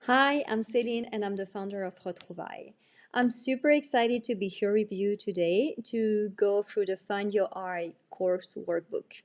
Hi, I'm Céline and I'm the founder of Retrouvailles. I'm super excited to be here with you today to go through the Find Your Eye course workbook.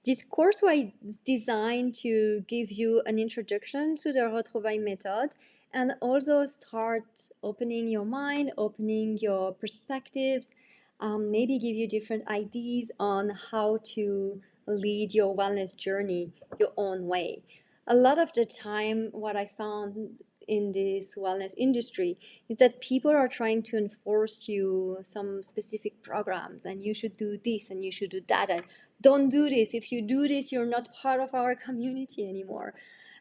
This course was designed to give you an introduction to the Retrouvailles method and also start opening your mind, opening your perspectives, maybe give you different ideas on how to lead your wellness journey your own way. A lot of the time, what I found in this wellness industry is that people are trying to enforce you some specific programs and you should do this and you should do that and don't do this. If you do this, you're not part of our community anymore.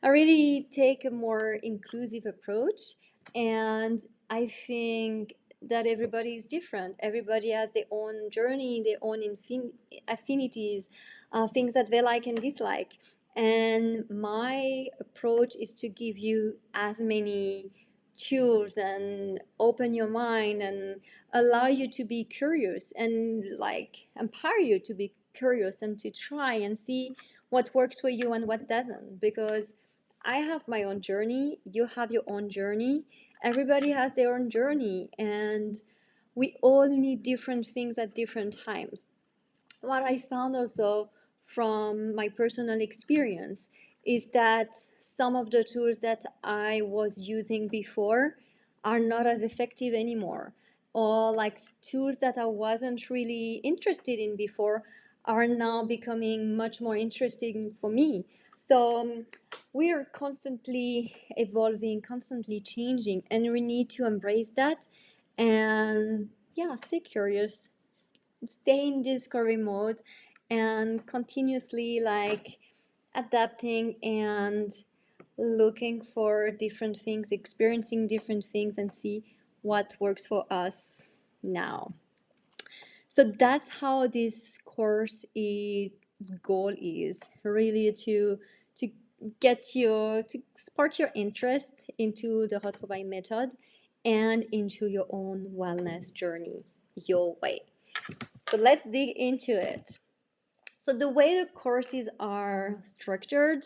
I really take a more inclusive approach, and I think that everybody is different. Everybody has their own journey, their own affinities, things that they like and dislike. And my approach is to give you as many tools and open your mind and allow you to be curious and like empower you to be curious and to try and see what works for you and what doesn't. Because I have my own journey, you have your own journey, everybody has their own journey, and we all need different things at different times. What I found also from my personal experience is that some of the tools that I was using before are not as effective anymore. Or like tools that I wasn't really interested in before are now becoming much more interesting for me. So we are constantly evolving, constantly changing, and we need to embrace that. And yeah, stay curious, stay in discovery mode, and continuously like adapting and looking for different things, experiencing different things, and see what works for us now. So that's how this course goal is really to get you to spark your interest into the Retrouvailles method and into your own wellness journey your way. So let's dig into it. So the way the courses are structured,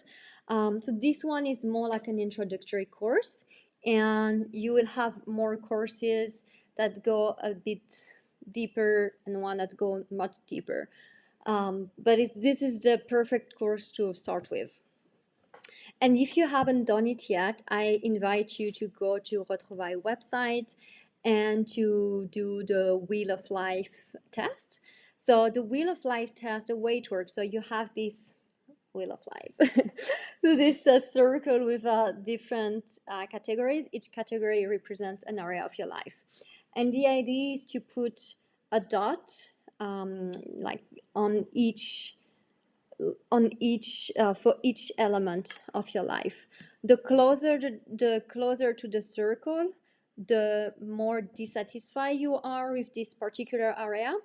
so this one is more like an introductory course, and you will have more courses that go a bit deeper and one that go much deeper. But this is the perfect course to start with. And if you haven't done it yet, I invite you to go to Retrouvailles website and to do the Wheel of Life test. So the Wheel of Life test, the way it works, so you have this Wheel of Life. So this circle with different categories. Each category represents an area of your life. And the idea is to put a dot like on each for each element of your life. The closer to the circle, the more dissatisfied you are with this particular area,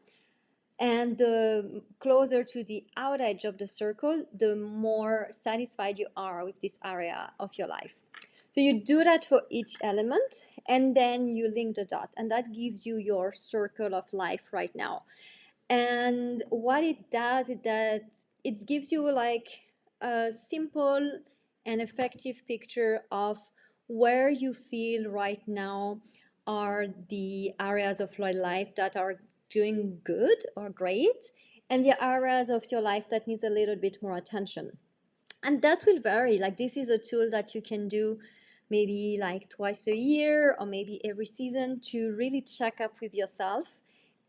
and the closer to the out edge of the circle, the more satisfied you are with this area of your life. So you do that for each element, and then you link the dot, and that gives you your circle of life right now. And what it does is that it gives you like a simple and effective picture of where you feel right now are the areas of your life that are doing good or great, and the areas of your life that needs a little bit more attention. And that will vary. Like, this is a tool that you can do maybe like twice a year or maybe every season to really check up with yourself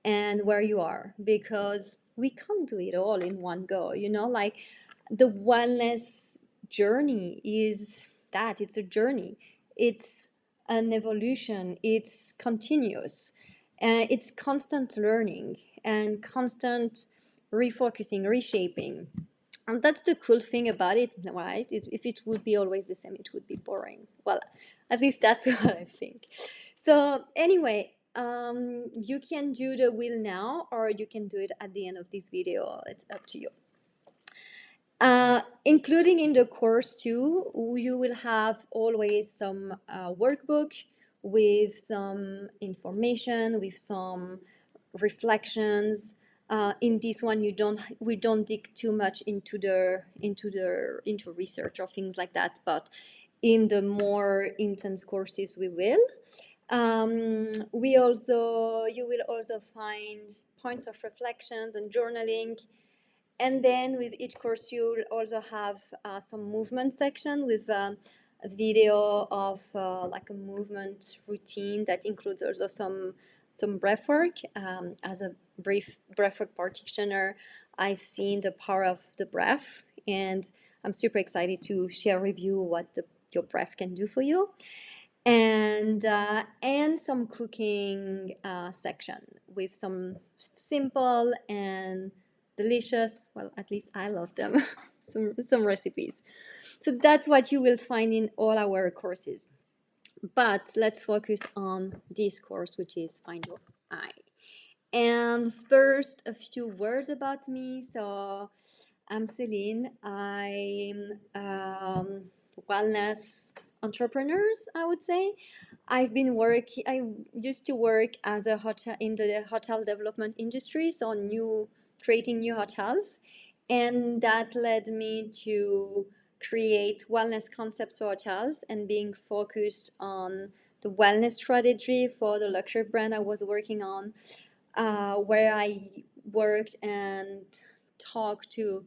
and where you are, because we can't do it all in one go. Like, the wellness journey is that it's a journey, it's an evolution, it's continuous, and it's constant learning and constant refocusing, reshaping. And that's the cool thing about it, right? If it would be always the same, it would be boring. Well, at least that's what I think. So anyway, you can do the wheel now, or you can do it at the end of this video. It's up to you. Including in the course too, you will have always some workbook with some information, with some reflections. In this one, we don't dig too much into research or things like that, but in the more intense courses we will. We also You will also find points of reflections and journaling, and then with each course you'll also have some movement section with a video of like a movement routine that includes also some breath work. As a brief breath work practitioner, I've seen the power of the breath, and I'm super excited to share with you what your breath can do for you. And some cooking section with some simple and delicious, well, at least I love them, some recipes. So that's what you will find in all our courses. But let's focus on this course, which is Find Your Eye. And first, a few words about me. So I'm Celine. I'm wellness entrepreneurs, I would say. I used to work as a hotel in the hotel development industry, so creating new hotels, and that led me to create wellness concepts for hotels and being focused on the wellness strategy for the luxury brand I was working on, where I worked and talked to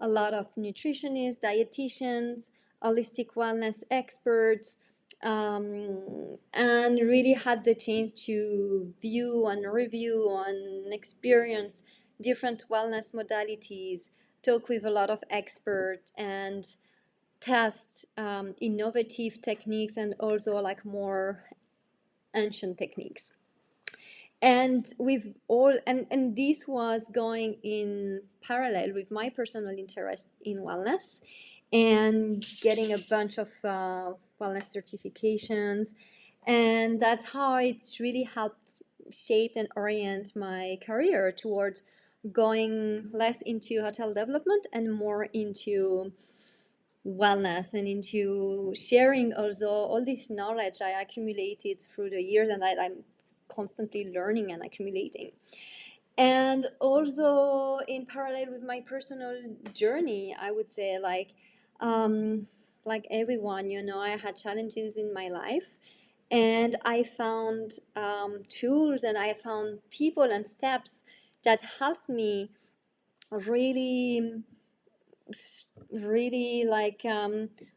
a lot of nutritionists, dietitians, holistic wellness experts, and really had the chance to view and review and experience different wellness modalities, talk with a lot of experts, and test innovative techniques and also like more ancient techniques. And we've all and this was going in parallel with my personal interest in wellness and getting a bunch of wellness certifications, and that's how it really helped shape and orient my career towards going less into hotel development and more into wellness and into sharing also all this knowledge I accumulated through the years, and I'm constantly learning and accumulating. And also in parallel with my personal journey, I would say um, like everyone, I had challenges in my life, and I found tools and I found people and steps that helped me really really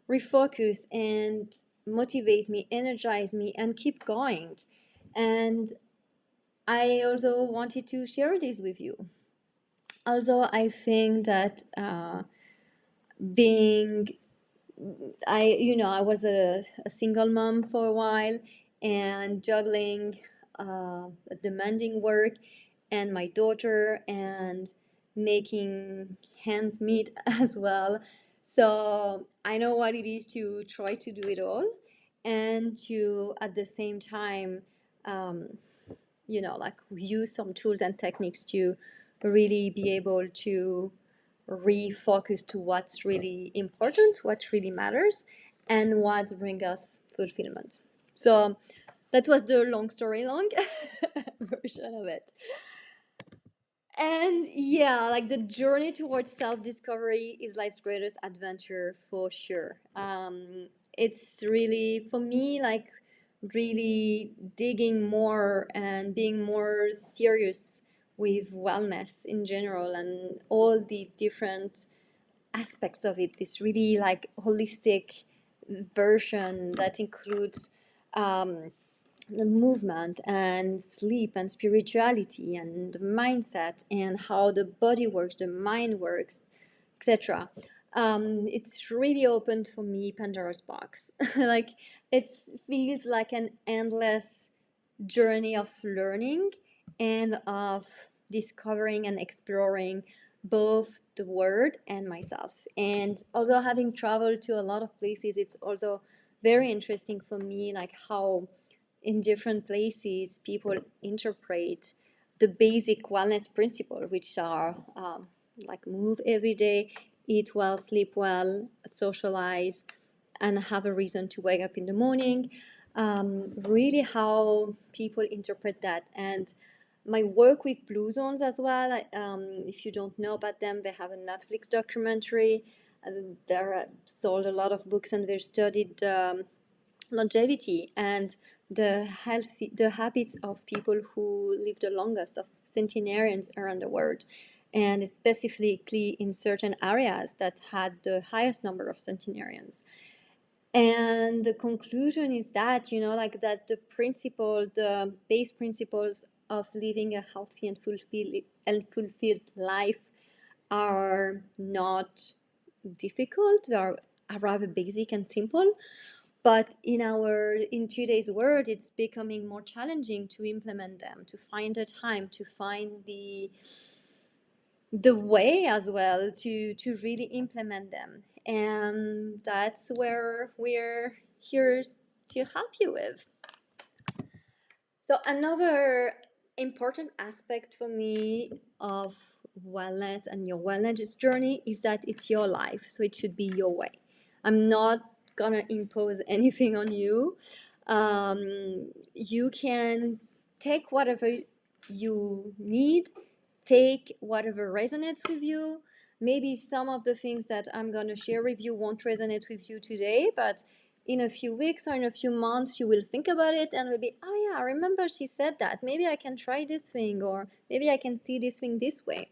refocus and motivate me, energize me, and keep going. And I also wanted to share this with you. Also, I think that being I was a single mom for a while and juggling demanding work and my daughter and making hands meet as well. So I know what it is to try to do it all and to at the same time, um, like use some tools and techniques to really be able to refocus to what's really important, what really matters, and what brings us fulfillment. So that was the long story long version of it. And yeah, like the journey towards self-discovery is life's greatest adventure for sure. It's really, for me, like really digging more and being more serious with wellness in general and all the different aspects of it. This really like holistic version that includes um, the movement and sleep and spirituality and mindset and how the body works, the mind works, etc. It's really opened for me Pandora's box. Like it feels like an endless journey of learning and of discovering and exploring both the world and myself. And also having traveled to a lot of places, it's also very interesting for me, like how in different places people interpret the basic wellness principle, which are like move every day, eat well, sleep well, socialize, and have a reason to wake up in the morning. Really, how people interpret that. And my work with Blue Zones as well. If you don't know about them, they have a Netflix documentary there are sold a lot of books, and they've studied longevity and the habits of people who live the longest, of centenarians around the world, and specifically in certain areas that had the highest number of centenarians. And the conclusion is that, like that the base principles of living a healthy and fulfilled life are not difficult. They are rather basic and simple. But in today's world, it's becoming more challenging to implement them, to find the time, to find the way as well to really implement them. And that's where we're here to help you with. So another important aspect for me of wellness and your wellness journey is that it's your life, so it should be your way. I'm not gonna impose anything on you. You can take whatever you need, take whatever resonates with you. Maybe some of the things that I'm gonna share with you won't resonate with you today, but in a few weeks or in a few months, you will think about it and will be, oh yeah, I remember she said that. Maybe I can try this thing, or maybe I can see this thing this way.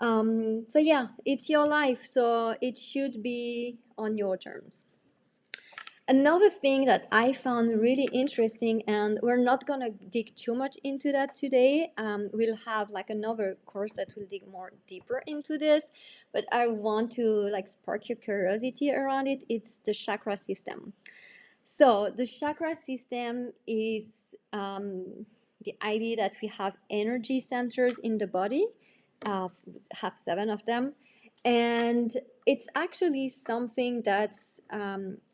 So yeah, it's your life, so it should be on your terms. Another thing that I found really interesting, and we're not gonna dig too much into that today. We'll have like another course that will dig more deeper into this, but I want to like spark your curiosity around it. It's the chakra system. So the chakra system is the idea that we have energy centers in the body, have 7 of them, and it's actually something that's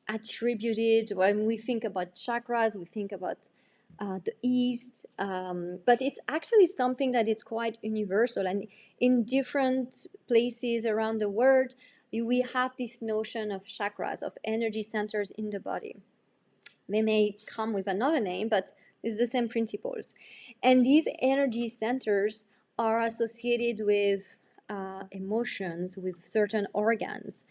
attributed when we think about chakras. We think about the East, but it's actually something that is quite universal, and in different places around the world, we have this notion of chakras, of energy centers in the body. They may come with another name, but it's the same principles. And these energy centers are associated with emotions, with certain organs.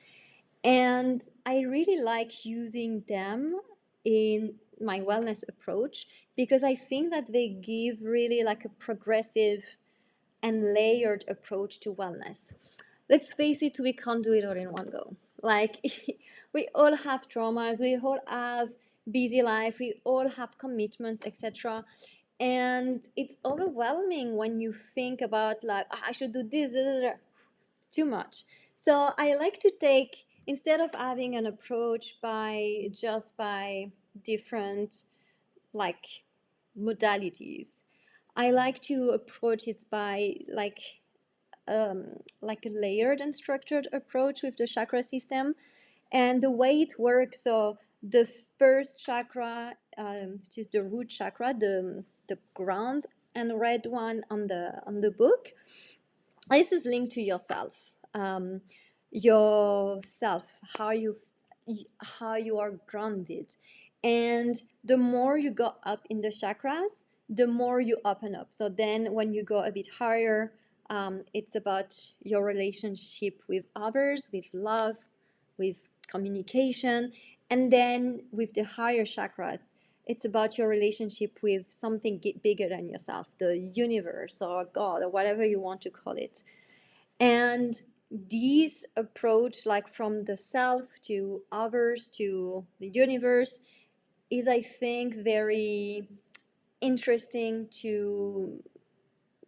And I really like using them in my wellness approach because I think that they give really like a progressive and layered approach to wellness. Let's face it, we can't do it all in one go. Like, we all have traumas, we all have busy life, we all have commitments, etc. And it's overwhelming when you think about like, I should do this, too much. So I like to take, instead of having an approach by different like modalities, I like to approach it by like a layered and structured approach with the chakra system. And the way it works, so the first chakra, which is the root chakra, the ground and red one on the book, this is linked to yourself. Yourself, how you are grounded, and the more you go up in the chakras, the more you open up. So then, when you go a bit higher, it's about your relationship with others, with love, with communication, and then with the higher chakras, it's about your relationship with something bigger than yourself, the universe or God or whatever you want to call it. And these approach, like from the self to others to the universe, is, I think, very interesting to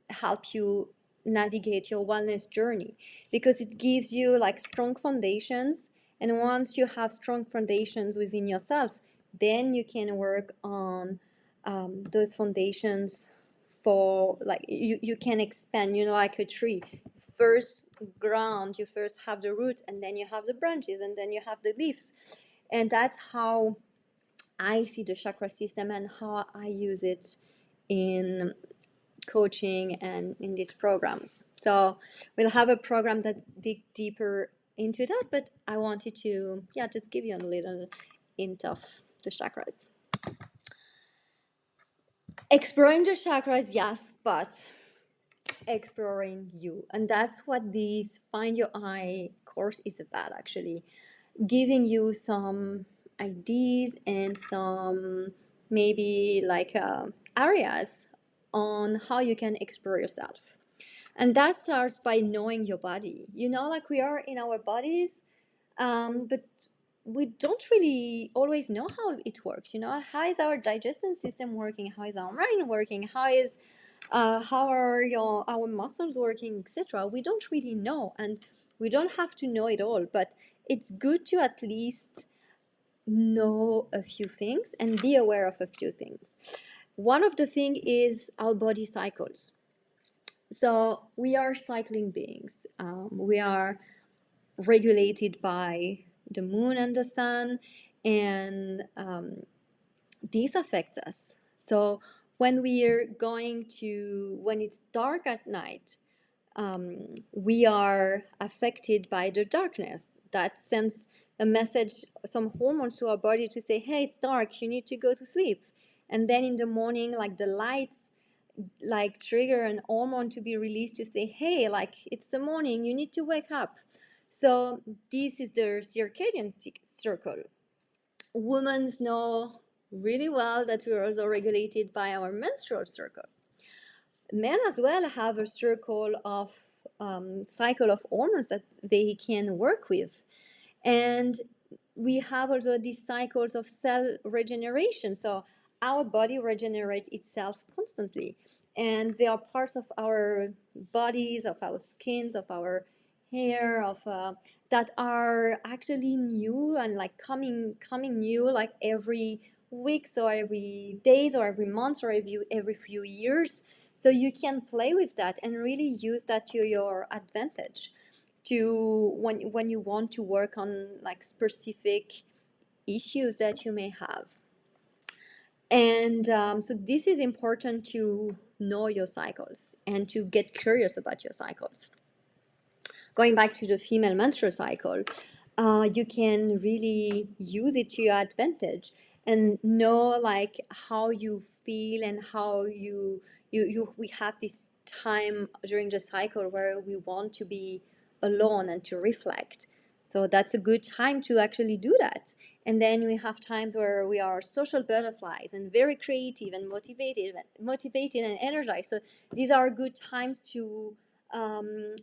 help you navigate your wellness journey because it gives you like strong foundations. And once you have strong foundations within yourself, then you can work on the foundations for like you can expand, like a tree. First ground, you first have the roots, and then you have the branches, and then you have the leaves. And that's how I see the chakra system and how I use it in coaching and in these programs. So we'll have a program that dig deeper into that, but I wanted to just give you a little hint of the chakras. Exploring the chakras, yes, but exploring you. And that's what these Find Your Eye course is about, actually giving you some ideas and some maybe like areas on how you can explore yourself. And that starts by knowing your body. Like we are in our bodies, but we don't really always know how it works. How is our digestion system working? How is our mind working? How are our muscles working, etc. We don't really know, and we don't have to know it all, but it's good to at least know a few things and be aware of a few things. One of the things is our body cycles. So we are cycling beings. We are regulated by the moon and the sun, and these affect us. So when when it's dark at night, we are affected by the darkness. That sends a message, some hormones to our body to say, hey, it's dark, you need to go to sleep. And then in the morning, like the lights like trigger an hormone to be released to say, hey, like it's the morning, you need to wake up. So this is the circadian circle. Women know really well that we're also regulated by our menstrual circle. Men as well have a circle of cycle of hormones that they can work with. And we have also these cycles of cell regeneration. So our body regenerates itself constantly. And they are parts of our bodies, of our skins, of our hair, that are actually new and like coming new like every weeks or every days or every month or every few years. So you can play with that and really use that to your advantage to when you want to work on like specific issues that you may have. And so this is important to know your cycles and to get curious about your cycles. Going back to the female menstrual cycle, you can really use it to your advantage and know like how you feel and how we have this time during the cycle where we want to be alone and to reflect. So that's a good time to actually do that. And then we have times where we are social butterflies and very creative and motivated and energized. So these are good times to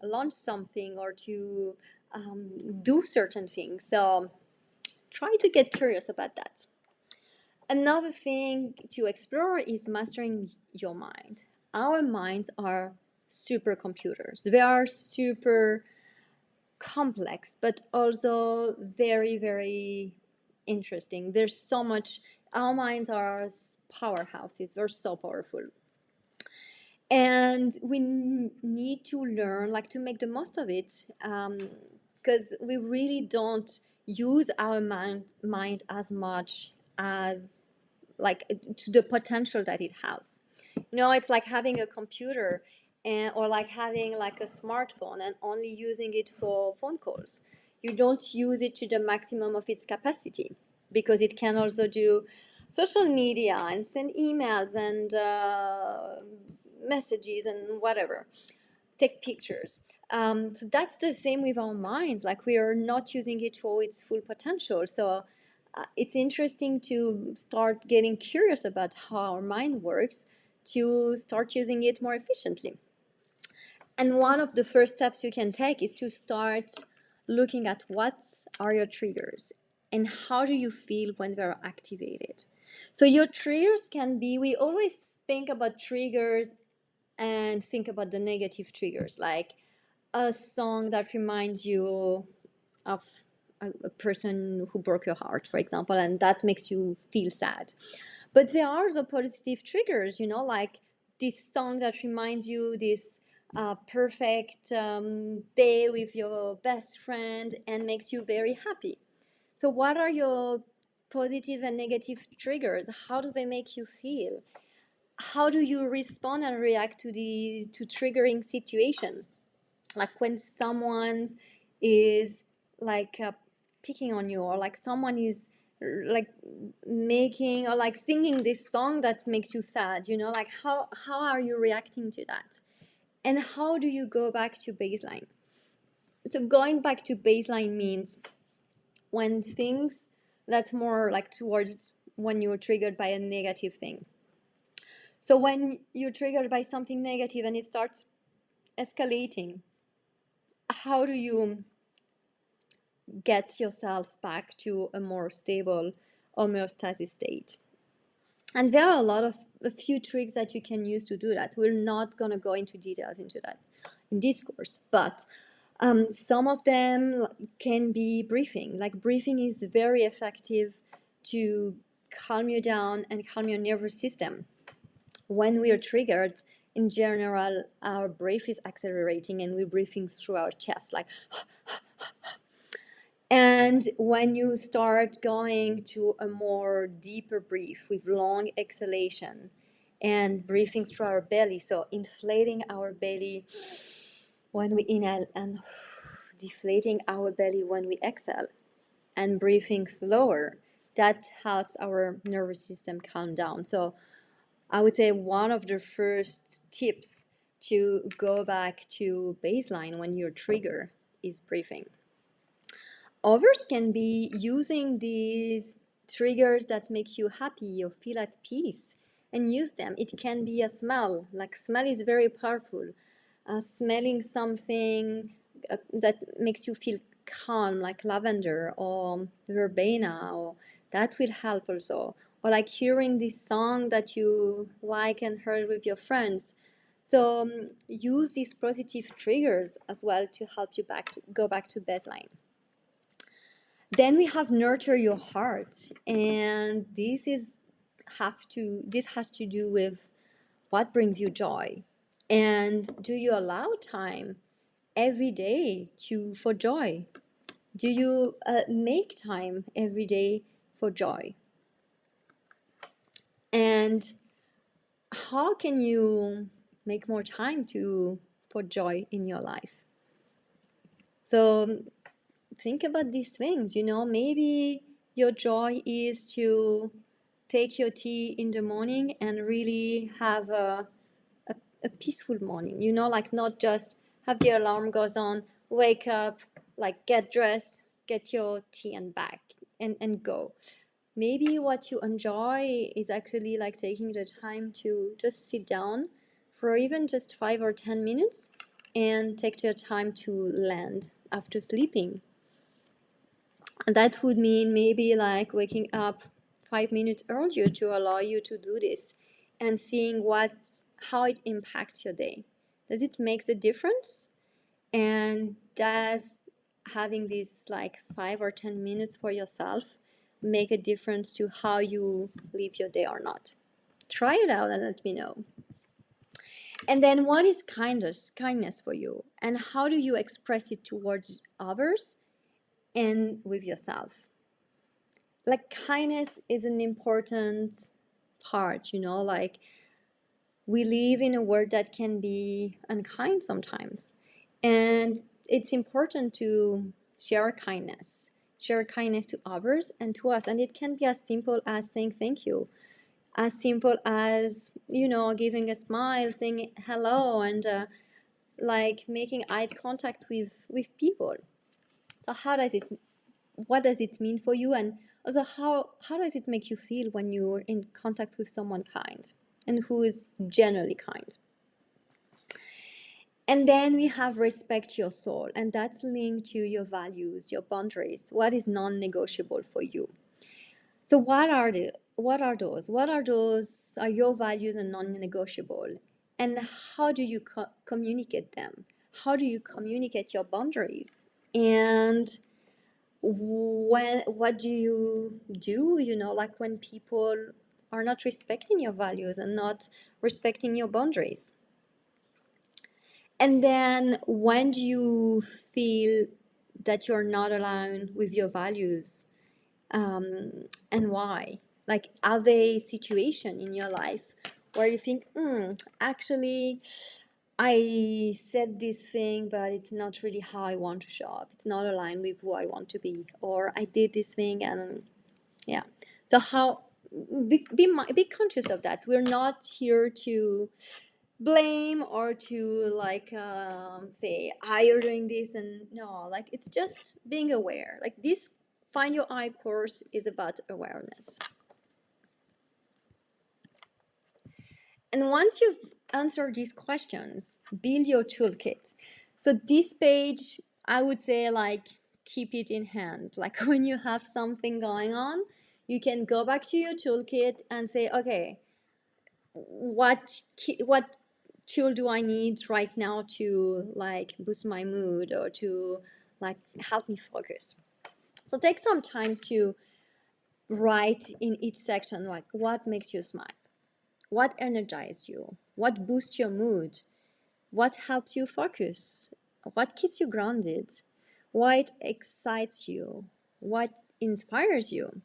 launch something or to do certain things. So try to get curious about that. Another thing to explore is mastering your mind. Our minds are supercomputers. They are super complex, but also very, very interesting. There's so much. Our minds are powerhouses. They're so powerful. And we need to learn like to make the most of it, because we really don't use our mind as much as like to the potential that it has. It's like having a computer or like having like a smartphone and only using it for phone calls. You don't use it to the maximum of its capacity, because it can also do social media and send emails and messages and whatever, take pictures. So that's the same with our minds. Like we are not using it to its full potential. So it's interesting to start getting curious about how our mind works to start using it more efficiently. And one of the first steps you can take is to start looking at what are your triggers and how do you feel when they're activated. So your triggers can be, we always think about triggers and think about the negative triggers, like a song that reminds you of a person who broke your heart, for example, and that makes you feel sad. But there are the positive triggers, like this song that reminds you this perfect day with your best friend and makes you very happy. So what are your positive and negative triggers? How do they make you feel? How do you respond and react to triggering situation? Like when someone is like picking on you, or like someone is like making or like singing this song that makes you sad, like how are you reacting to that, and how do you go back to baseline? So going back to baseline means when things that's more like towards when you're triggered by a negative thing. So when you're triggered by something negative and it starts escalating, how do you get yourself back to a more stable homeostasis state? And there are a few tricks that you can use to do that. We're not going to go into details into that in this course, but some of them can be breathing. Like breathing is very effective to calm you down and calm your nervous system. When we are triggered, in general, our breath is accelerating and we're breathing through our chest, like. And when you start going to a more deeper breath with long exhalation and breathing through our belly, so inflating our belly when we inhale and deflating our belly when we exhale and breathing slower, that helps our nervous system calm down. So I would say one of the first tips to go back to baseline when you're triggered is breathing. Others can be using these triggers that make you happy or feel at peace and use them. It can be a smell, like smell is very powerful. Smelling something that makes you feel calm, like lavender or verbena, or that will help also. Or like hearing this song that you like and heard with your friends. So use these positive triggers as well to help you go back to baseline. Then we have nurture your heart, and this has to do with what brings you joy, and do you allow time every day to for joy? Do you make time every day for joy? And how can you make more time to for joy in your life? So think about these things. Maybe your joy is to take your tea in the morning and really have a peaceful morning, like not just have the alarm goes on, wake up, like get dressed, get your tea and back and go. Maybe what you enjoy is actually like taking the time to just sit down for even just 5 or 10 minutes and take your time to land after sleeping. And that would mean maybe like waking up 5 minutes earlier to allow you to do this and seeing how it impacts your day. Does it make a difference? And does having these like 5 or 10 minutes for yourself make a difference to how you live your day or not? Try it out and let me know. And then what is kindness for you? And how do you express it towards others and with yourself? Like kindness is an important part, like we live in a world that can be unkind sometimes, and it's important to share kindness to others and to us. And it can be as simple as saying thank you, as simple as giving a smile, saying hello, and like making eye contact with people. So what does it mean for you, and also how does it make you feel when you're in contact with someone kind and who is generally kind? And then we have respect your soul, and that's linked to your values, your boundaries, what is non-negotiable for you. So what are those are your values and non-negotiable, and how do you communicate them? How do you communicate your boundaries? And what do you do, like when people are not respecting your values and not respecting your boundaries? And then when do you feel that you're not aligned with your values, and why? Like, are there situations in your life where you think, actually I said this thing, but it's not really how I want to show up. It's not aligned with who I want to be. Or I did this thing, and yeah. So how be conscious of that. We're not here to blame or to like say, you're doing this, and no, like it's just being aware. Like this Find Your I course is about awareness. And once you've answered these questions, build your toolkit. So this page, I would say, like, keep it in hand. Like when you have something going on, you can go back to your toolkit and say, okay, what tool do I need right now to like boost my mood or to like help me focus? So take some time to write in each section, like what makes you smile, what energizes you, what boosts your mood, what helps you focus, what keeps you grounded, what excites you, what inspires you,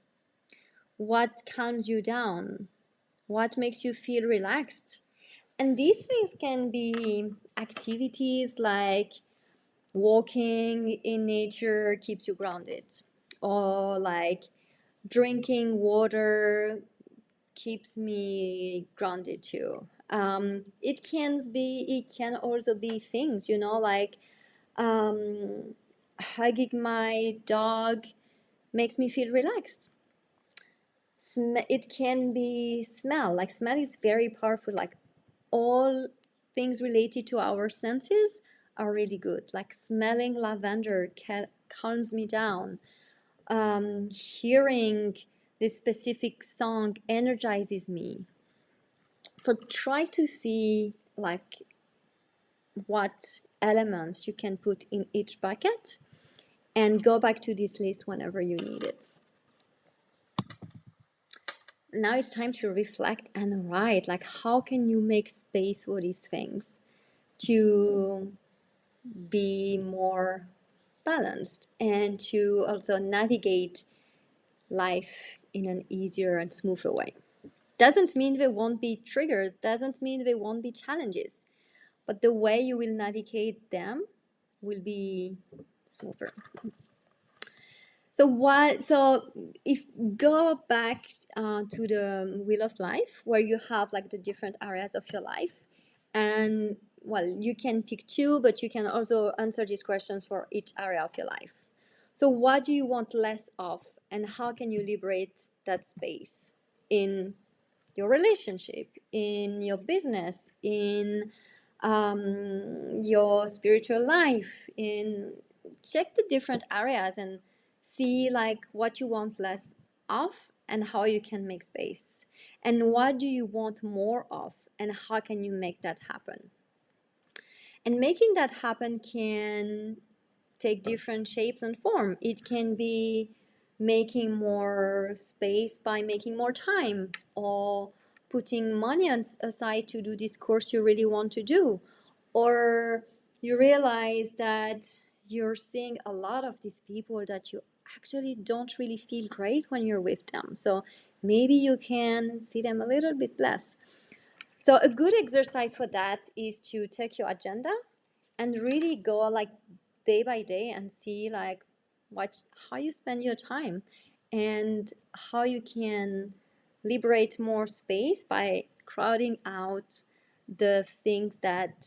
what calms you down, what makes you feel relaxed. And these things can be activities like walking in nature keeps you grounded, or like drinking water keeps me grounded too. It can also be things, like um, hugging my dog makes me feel relaxed. It can be smell. Like smell is very powerful. Like all things related to our senses are really good. Like smelling lavender calms me down. Hearing this specific song energizes me. So try to see like what elements you can put in each bucket and go back to this list whenever you need it. Now it's time to reflect and write. Like, how can you make space for these things to be more balanced and to also navigate life in an easier and smoother way? Doesn't mean there won't be triggers, doesn't mean there won't be challenges, but the way you will navigate them will be smoother. So if go back to the wheel of life where you have like the different areas of your life, and well, you can pick two, but you can also answer these questions for each area of your life. So what do you want less of, and how can you liberate that space in your relationship, in your business, in your spiritual life? In Check the different areas and see like what you want less of and how you can make space, and what do you want more of and how can you make that happen. And making that happen can take different shapes and form. It can be making more space by making more time, or putting money aside to do this course you really want to do, or you realize that you're seeing a lot of these people that you actually don't really feel great when you're with them. So maybe you can see them a little bit less. So a good exercise for that is to take your agenda and really go like day by day and see like how you spend your time and how you can liberate more space by crowding out the things that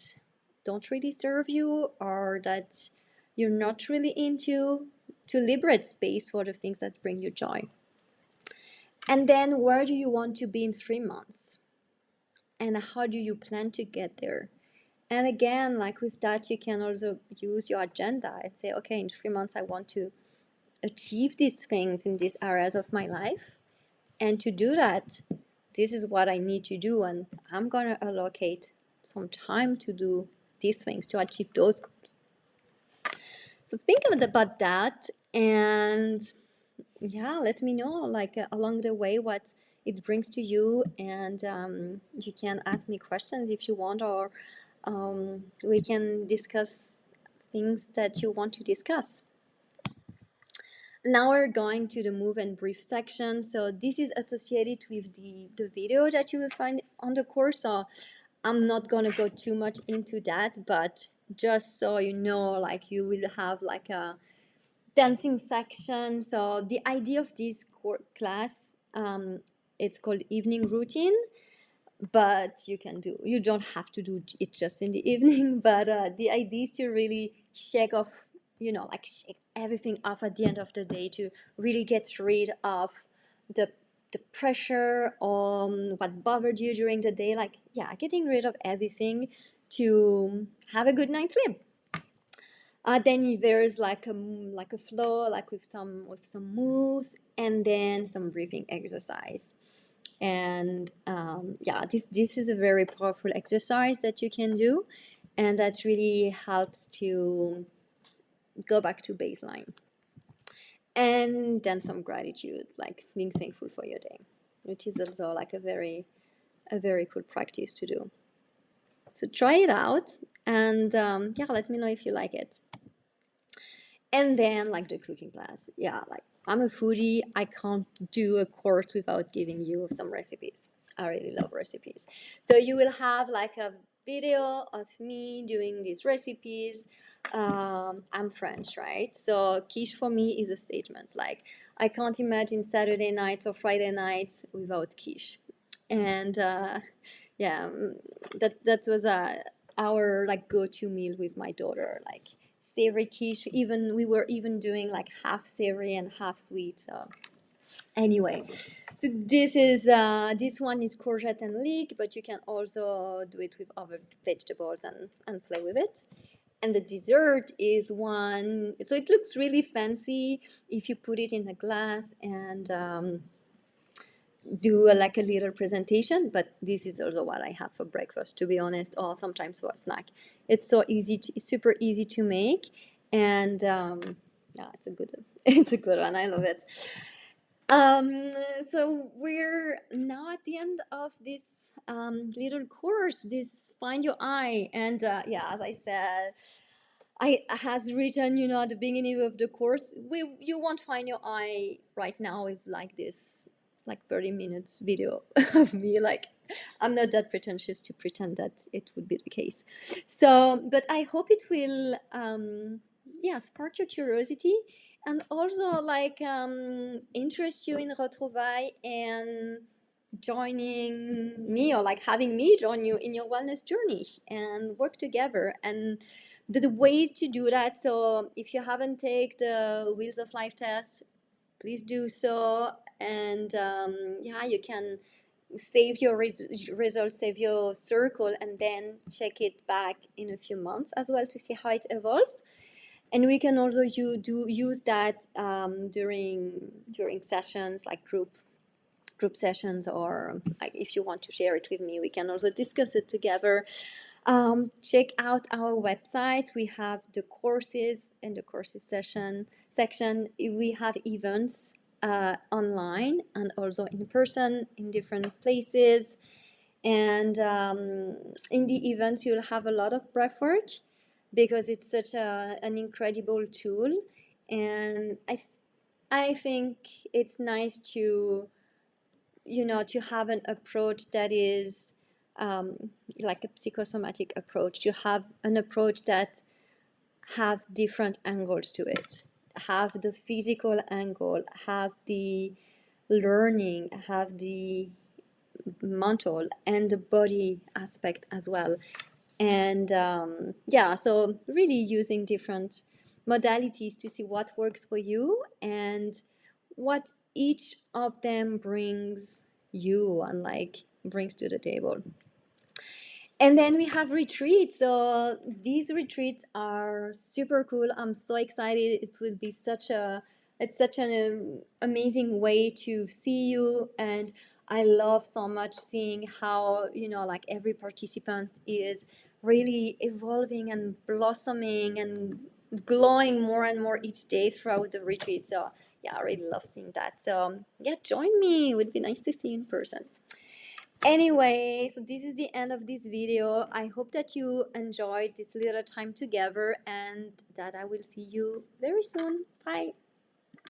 don't really serve you or that you're not really into, to liberate space for the things that bring you joy. And then where do you want to be in 3 months? And how do you plan to get there? And again, like with that, you can also use your agenda and say, okay, in 3 months, I want to achieve these things in these areas of my life. And to do that, this is what I need to do. And I'm going to allocate some time to do these things, to achieve those goals. So think about that, and yeah, let me know like along the way what it brings to you, and you can ask me questions if you want, or we can discuss things that you want to discuss. Now we're going to the move and brief section. So this is associated with the video that you will find on the course. So I'm not going to go too much into that, but just so you know, like you will have like a dancing section. So the idea of this class, it's called evening routine. but you don't have to do it just in the evening. But the idea is to really shake off, like shake everything off at the end of the day, to really get rid of the the pressure on what bothered you during the day, like, yeah, getting rid of everything to have a good night's sleep. Then there's like a flow, like with some moves, and then some breathing exercise. And yeah, this is a very powerful exercise that you can do, and that really helps to go back to baseline. And then some gratitude, like being thankful for your day, which is also like a very cool practice to do. So try it out, and yeah, let me know if you like it. And then like the cooking class, yeah, like I'm a foodie, I can't do a course without giving you some recipes. I really love recipes. So you will have like a video of me doing these recipes. I'm French, right? So quiche for me is a statement. Like, I can't imagine Saturday nights or Friday nights without quiche. And yeah, that was our like go-to meal with my daughter, like savory quiche. Even we were even doing like half savory and half sweet. So anyway, so this one is courgette and leek, but you can also do it with other vegetables and play with it. And the dessert is one, so it looks really fancy if you put it in a glass and do like a little presentation. But this is also what I have for breakfast, to be honest, or sometimes for a snack. It's so easy it's super easy to make, and yeah, it's a good it's a good one. I love it. um, so we're now at the end of this little course, this Find Your Eye. And yeah, as I said, I has written, at the beginning of the course, you won't find your eye right now with like this, like 30 minutes video of me. Like, I'm not that pretentious to pretend that it would be the case. So, but I hope it will, yeah, spark your curiosity, and also like interest you in Retrouvailles, and joining me, or like having me join you in your wellness journey and work together. And the ways to do that, so if you haven't taken the Wheels of Life test, please do so. And yeah, you can save your results, save your circle, and then check it back in a few months as well to see how it evolves. And we can also use that during sessions, like group sessions, or like if you want to share it with me, we can also discuss it together. Check out our website. We have the courses in the courses section. We have events online and also in person in different places. And in the events, you'll have a lot of breath work, because it's such an incredible tool. And I think it's nice to have an approach that is like a psychosomatic approach, to have an approach that have different angles to it, have the physical angle, have the learning, have the mental and the body aspect as well. And yeah, so really using different modalities to see what works for you and what each of them brings you and like brings to the table. And then we have retreats. So these retreats are super cool. I'm so excited. It will be it's such an amazing way to see you. And I love so much seeing how, like every participant is really evolving and blossoming and glowing more and more each day throughout the retreat. So yeah, I really love seeing that. So yeah, join me. It would be nice to see you in person. Anyway, so this is the end of this video. I hope that you enjoyed this little time together, and that I will see you very soon. Bye.